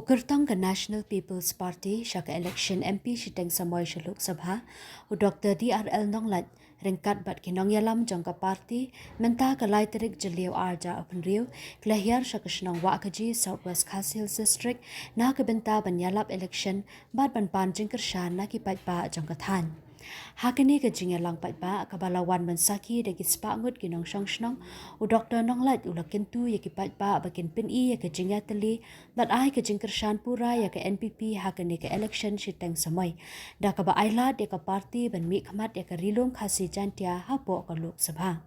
Ukurtang ka National People's Party syaka election MP siteng samoy sa Lok Sabha u Dr. DRL Nonglat ringkat bat kinong yalam jong ka party menta ka laiterik jeliw arja open riu klahiar syaka shnong wa kaji Southwest Khasi Hills District na kabenta banyalap election bat ban panjing kershan na kipat pa jong kathan. Hakini ka jingalang patba kabalawan mansaki dagi spangut ginong syongshnong u Dr. Nonglat ulakintu ya kipat pa bakin pin-i ya ka jingatali bat ay ka jingkershan pura ya ka NPP hakini ka election siteng samay da ka ba ailat ya ka party ban mi khamat ya ka rilong khasi jantia hapo ka Lok Sabha.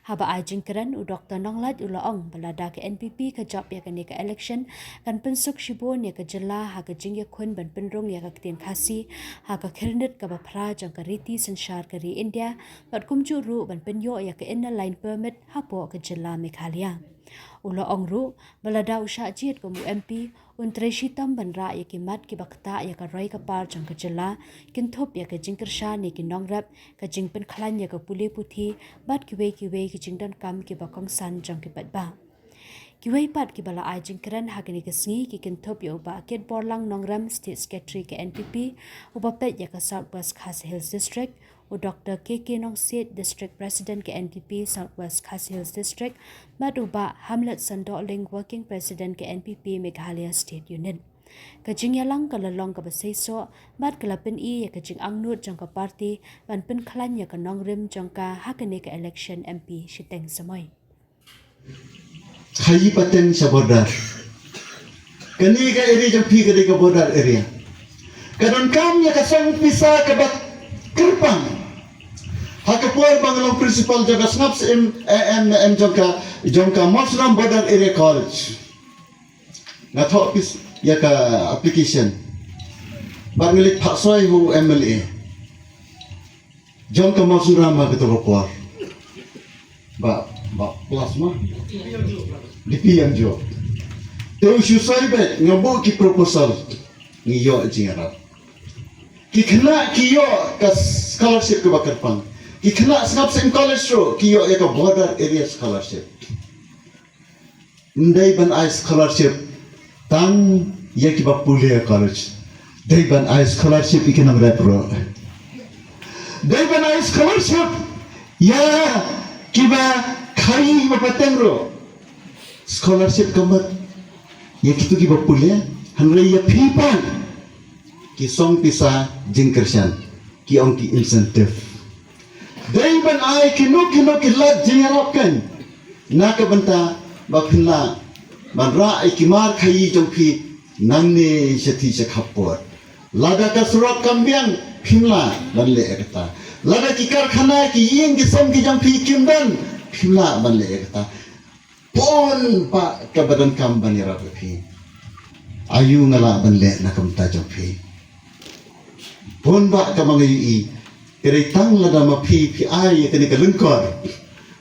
Haba ay jingkeran u Dr. Nonglat ulaong balada ka NPP ka job ya ka ni ka election kan pensuk shibon ya ka jela ha ka jingya khun ban penrong ya ka tin khasi ha ka khirnit ka ba phra jang ka riti sanshar ka ri India bat kumju ru ban penyo ya ka inner line permit hapo ka jela Meghalaya. Ulaong ru balada usha jit ko mu MP untre shitam banra ya ki mat ki bakta ya ka roi ka par jang ka jela kinthop ya ka jingkersha ni ki nongrap ka jingpen khlan ya ka puli puthi bat ki we ki jingdan kam ki bakong san jang ki patba kiwei pat ki bala ai jingkran hakini ka sngi ki kinthop ya ba ket borlang nongram state secretary ka NPP uba pet ya ka Southwest Khasi Hills District u Dr. KK Nongsit District President ke NPP Southwest Khasi Hills District bat uba Hamlet Sandoling Working President ke NPP Meghalaya State Unit. Kajing yalang kalalong ka basayso bat kalapin ya kajing angnut jang ka party ban pen klan ya ka nongrim jang ka hakani ka election MP siteng samoy. Hayi pateng sa border. Kani ka area jang pi ka border area. Kadon kam ya kasang pisa ka bat kerpang. Hakapuar bangalong principal jaga snaps em jongka Mosram Border Area College. Ngathok pis ya ka application. Bangilit paksoy hu MLA. Jongka Mosram ma betul puar. Ba plasma. DPM jo. Teu susai bet ngabu ki proposal ngiyo jingarap. Ki kena kiyo ka scholarship ke bakarpang. Ki kena snap sem college ro kiyo ya ka border area scholarship. Ndai ban ai scholarship tang ya ki bapulia college. Dai ban ai scholarship ikinang repro. Dai ban ai scholarship ya ki ba khai mapateng ro. Scholarship kamat ya kitu ki bapulia hanre ya pipan. Ki song pisa jingkershan ki ong ki incentive dai ban ai kino kilat jingarapkan na ka banta bakhinla banra ai kimar khai jongpi nangne seti sekhapor lada ka surat kambiang phimla banle ekta lada ki karkhana ki yeng ki som ki jongpi kimdan phimla banle ekta pon pa ka badan kam banira phi ayu ngala banle na kamta jongpi pon ba ka mangai kere tang lada ma pi ai kene ka lengkor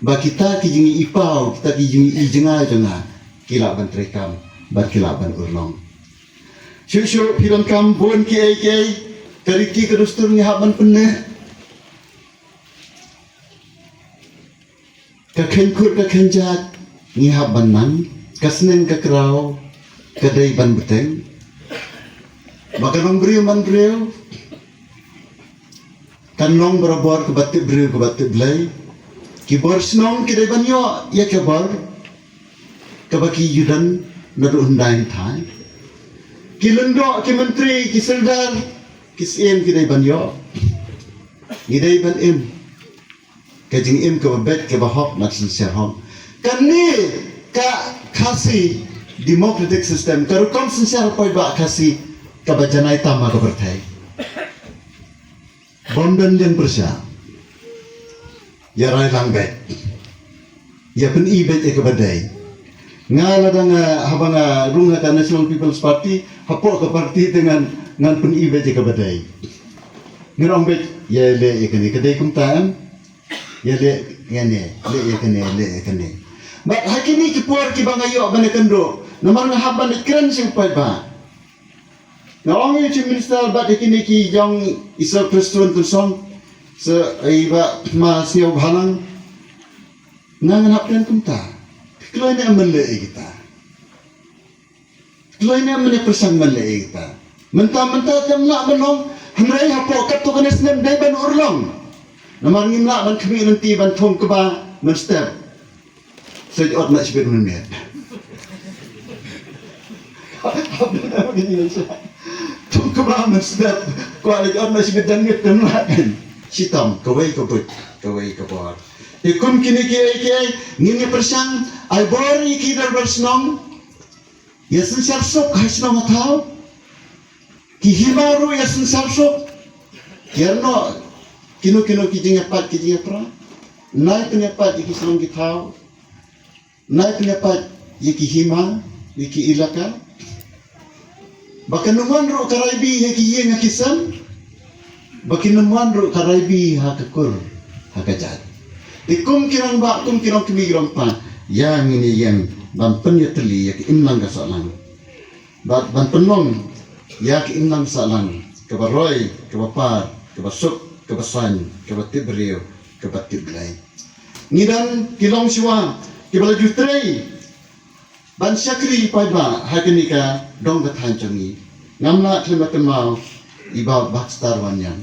ba kita ki jingi ipau kita ki jingi i jenga kila ban trekam ba kila ban urlong shu piron kam bon ki ai kari ki kerustur ni haban penne ka khenkur ka khenjat ni haban nan kasnen ka krau ka dai ban beteng maka nombriu man briu kanong berabor ke batik beri ke batik belai ki bor snong ki dai banyo ya ke bor ke baki yudan nadu undang thai ki lendo ki menteri ki serdar ki siem ki dai banyo ni dai ban im ke jing im ke bet ke bahok nak sincere hom kan ni ka khasi democratic system ka kom sincere poi ba khasi ka bajanai tama ka berthai Bondan yang bersya, ya rai langbet, ya pen ibet ekabadai. Ngala danga habanga runga ka National People's Party, hapo ka party dengan ngan pen ibet ekabadai. Ngerong bet ya le ekani kadai kumtaan, ya le ngane le ekane. Mak hakini ki puar ki bangayo banekando, namar nga haban ikran sing pai ba. Ngawang yung Chief Minister bat ikini ki jong isa Kristun tusong sa iba masyaw halang nanganap dan kumta. Kilo ni aman le kita. Tuanya mana persang malai kita. Mentah-mentah jam nak menong. Henry hapok kat tu kan esnem dai ban urlong. Namar ngimla ban kami nanti ban thong keba men step. Sejot nak sebut menit. Thong keba men step. Kuali jot nak sebut dan ngit dan lain. Sitam kawai kabut, kawai kabut. Ikum kini kiai ngini persang ai bori kidar bersnong. Yasin syarso kaisno matau. Ki himaru yasin syarso. Kierno kino kijing pat kijing pra. Nai penyapat iki selong kitau. Nai penyapat iki hima, iki ilaka. Bahkan numan ro karaibi iki yeng akisan. Bahkan numan ro karaibi hakakur hakajat. Ikum kirang ba kum kirang kimigirang pa. Yang ini yang ban penyeteli yak imlang kasalang. Ban penong yak imlang salang. Kebaroi, kebapar, kebasuk, kebasan, kebatibrio, kebatiblay. Ngidan kilong siwa, kibala jutrei. Ban syakri paiba hakenika dong kathancangi. Ngamla klimatemau iba bakstar wanyan.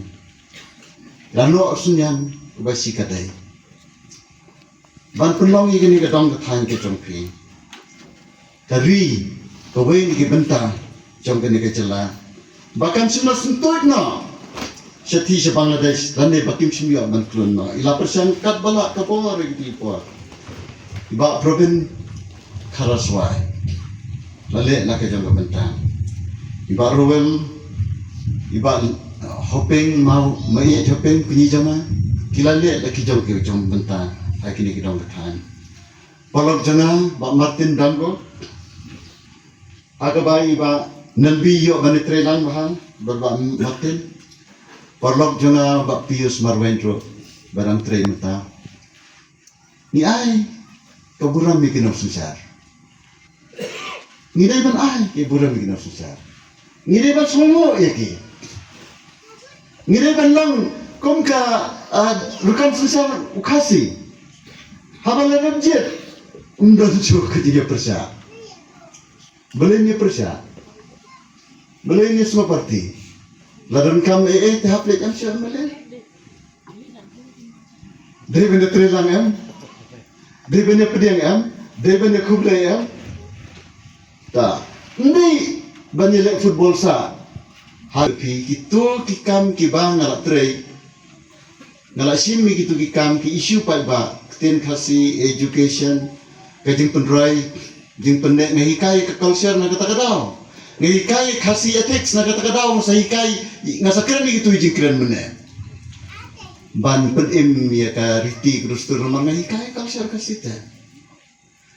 Lano sunyan kubasi kadai. Ban penlong ini ke dong kethan ke jongpi. Kari kawai ni ke benta jong ke jela. Bahkan semua sentuh na. Seti se Bangladesh rane bakim semua ban klun na. Ila persen kat balak kapor gitu po. Iba provin Karaswai. Lale nak ke jong ke benta. Iba rowel iba hoping mau mai hoping kunyi jama. Kilale laki jong ke jong benta. Kini kita bertahan. Polok jana, Pak Martin Dango, agabai Pak Nelbi yo bani trelan bahan, Pak Martin. Polok jana Pak Pius Marwendro, barang tre mata. Ni ai, keburam bikin susah. Ni dai ban ai, keburam bikin susah. Ni dai ban semua ya ki. Ni dai ban lang, kom ka rukan susah ukasi. Habang lelap jet, undan cuci ketiga persa. Belenya persa. Belenya semua parti. Ladan kam tahap lek am syar mele. Dari benda trelang am. Dari benda pediang am. Dari benda kublai am. Tak. Ini banyak lek football sa. Hapi kitu kikam kibang ngalak trei. Ngalak simi kitu kikam ki isu pai ba. Tin kasi education kajing penrai jing pendek ngahikai ke culture na kata-kadao ngahikai kasi ethics na kata-kadao sa hikai ngasakran itu jing kran mene ban penim ya ka riti krustur man ngahikai culture kasi ta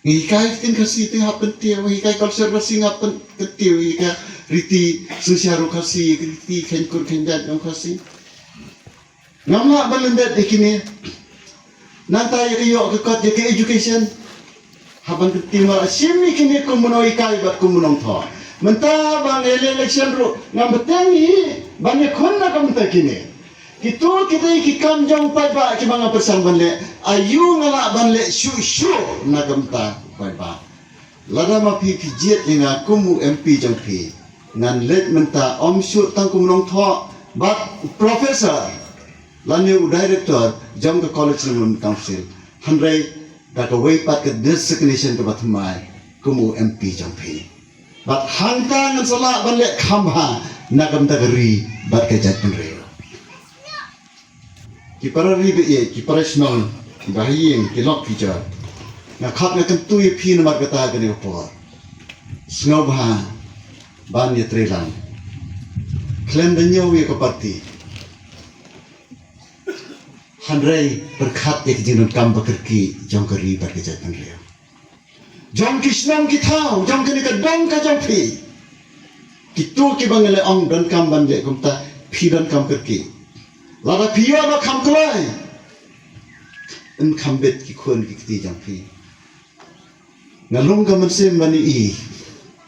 ngahikai tin kasi tin hapen tia ngahikai culture kasi ngapen ketiu ka riti susyaru kasi riti kenkur kendat ng kasi ngamla balendat ikini nanti iyo kekat ke education haban ketimah simi kini kumunoi kai bat kumunong tho mentah bang election ru ngam betangi banyak khonna kam ta kini kitu kita ikam jong pai ba ki bang persang banle ayu ngala banle shu na kam ta pai ba lada ma pi jet inga kumu MP jong pi ngan let mentah om shu tang kumunong tho bat professor Lalu director jam ke college London Council, Henry dah ke waypat ke designation ke Batumai, kumu MP jampi. Bat hangka ngan salah balik kamha nakam tagari bat kejat Henry. Kipara ribe ye, kipara small, bahaying kilok kijar. Ngakap ngakam tu ye pi namar kata gani opor. Sngau bah ban ye trelang. Klaim danyo ye ke parti. Handrai berkat ek jinun kam bakerki jong keri berkejat Handrai. Jong kisnam kitau, jong kini ke dong ka jong pi. Kitu ki bangale ong dan kam banje kumta pi dan kam kerki. Lada piyo na kam kelai. En kam bet ki kun ki kiti jong pi. Ngalung ka mansim bani i.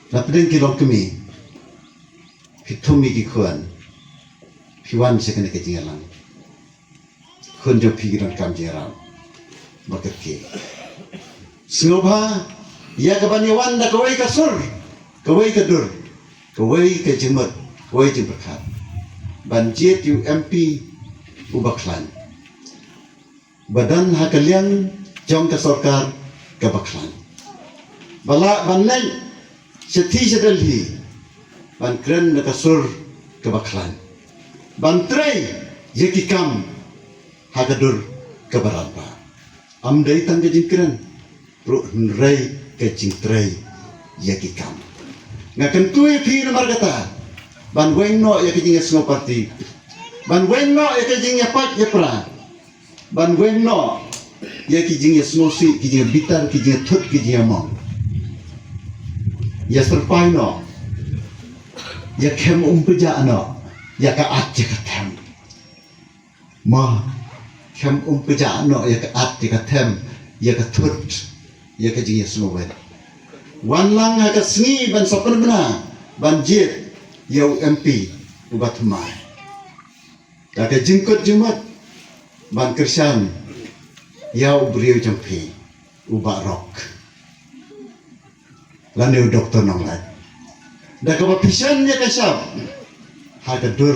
Na pedeng ki long kemi. Pitumi ki kun. Piwan sekene ke jingalang. Kun jo pikiran kam jeram bakerki. Sengobha ya kabani wanda kawai kasur kawai kadur, kawai kejemet, kawai jemberkat. Banjir UMP ubaklan. Badan hakaliang jong ke sorkar kebaklan. Balak banlay seti sedalhi ban kren nakasur kebaklan. Bantray yakikam hagadur kebaramba. Amdai tangga jingkren ru nrai ke jingtray yakikam. Ngakan tuai phi nomor kata ban weng no yakijing semua parti. Ban weng no yakijing yapak yapra. Ban weng no yakijing smosi kijing bitar kijing thut kijing among. Ya serpai no ya kem umpeja no ya ka at ya ka them ma kem umpeja no ya ka at ya ka them ya ka thut ya ka jing semua wen wan lang ha ka sngi ban sopan bena ban jit ya MP ubat mai ya ka jingkot jumat ban kersan ya ubrio jampi ubat rock lalu doktor nonglat. Dah kau pisan dia kasap. Harga dur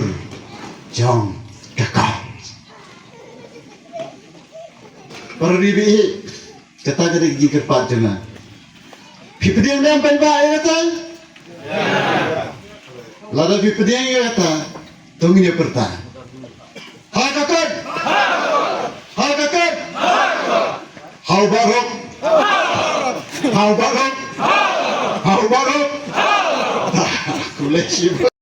jong kakak. Para ribi kata kada gigi kerpat jangan. Pipediang dia ampai ba ya kata. Lada pipediang ya kata. Tunggu dia perta. Ha kakak. Ha kakak. Hau barok. Hau barok. Hau barok. Aku leci.